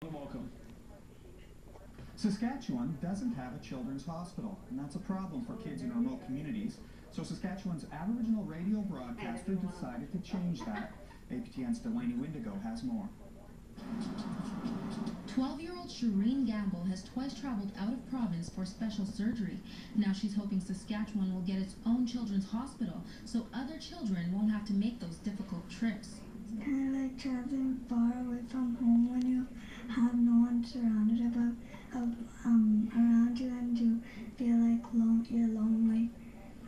Welcome. Saskatchewan doesn't have a children's hospital, and that's a problem for kids in remote communities. So Saskatchewan's Aboriginal radio broadcaster decided to change that. APTN's Delaney Windigo has more. 12-year-old Shireen Gamble has twice traveled out of province for special surgery. Now she's hoping Saskatchewan will get its own children's hospital so other children won't have to make those difficult trips. It's kind of like traveling far away from home when you have no one surrounded around you, and you feel like you're lonely,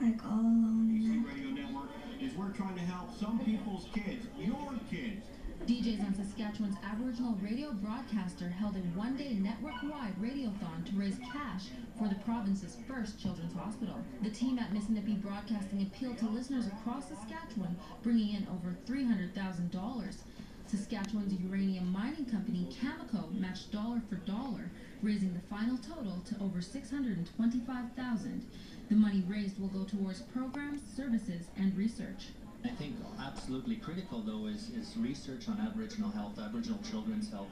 like all alone in it. Radio Network is we're trying to help some people's kids, your kids. DJs on Saskatchewan's Aboriginal radio broadcaster held a one-day network-wide radiothon to raise cash for the province's first children's hospital. The team at Mississippi Broadcasting appealed to listeners across Saskatchewan, bringing in over $300,000. Saskatchewan's uranium mining company, Cameco, matched dollar for dollar, raising the final total to over $625,000. The money raised will go towards programs, services, and research. I think absolutely critical, though, is research on Aboriginal health, Aboriginal children's health.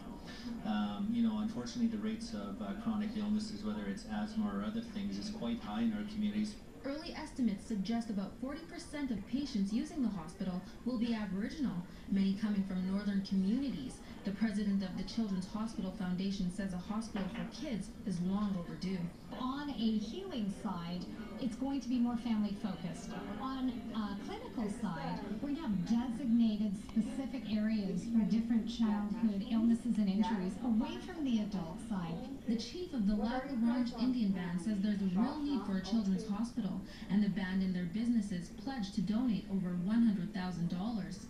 Unfortunately, the rates of chronic illnesses, whether it's asthma or other things, is quite high in our communities. Early estimates suggest about 40% of patients using the hospital will be Aboriginal, many coming from northern communities. The president of the Children's Hospital Foundation says a hospital for kids is long overdue. On a healing side, it's going to be more family focused. On a clinical side, we're going to have designated specific areas for different childhood illnesses and injuries away from the adult side. The chief of the Lac La Ronge Indian Band says there's a real need for a children's hospital, and the band and their businesses pledged to donate over $100,000.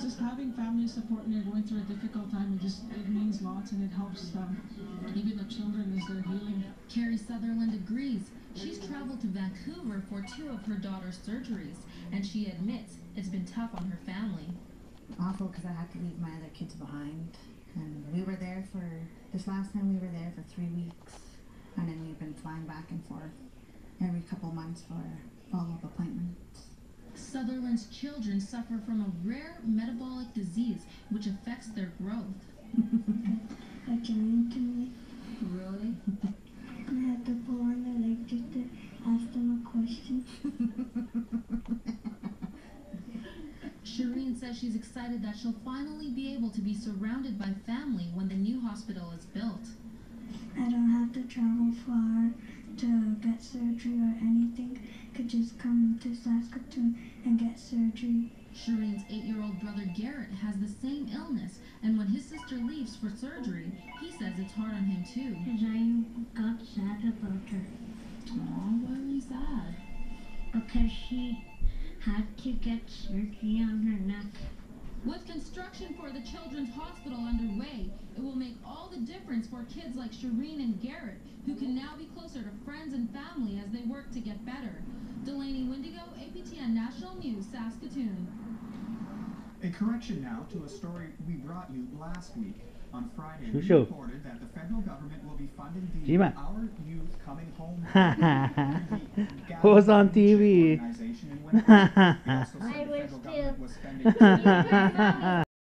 Just having family support when you're going through a difficult time, it means lots, and it helps even the children as they're healing. Carrie Sutherland agrees. She's traveled to Vancouver for 2 of her daughter's surgeries, and she admits it's been tough on her family. Awful, because I had to leave my other kids behind, and this last time we were there for 3 weeks, and then we've been flying back and forth every couple months for follow-up appointments. Sutherland's children suffer from a rare metabolic disease which affects their growth. A giant to me. Really? And I had to pull on their leg just to ask them a question. Shireen says she's excited that she'll finally be able to be surrounded by family when the new hospital is built. I don't have to travel far to get surgery or anything. Could just come to Saskatoon and get surgery. Shireen's 8-year-old brother Garrett has the same illness, and when his sister leaves for surgery, he says it's hard on him too. Because I got sad about her. Aw, why were you sad? Because she had to get surgery on her neck. With construction for the Children's Hospital underway, it will make all the difference for kids like Shireen and Garrett, who can now be closer to friends and family as they work to get better. Delaney Windigo, APTN National News, Saskatoon. A correction now to a story we brought you last week. On Friday, we Shoo. reported that the federal government will be funding the Gman. Our Youth Coming Home What was on TV? organization in Winnipeg. We also said the federal government was spending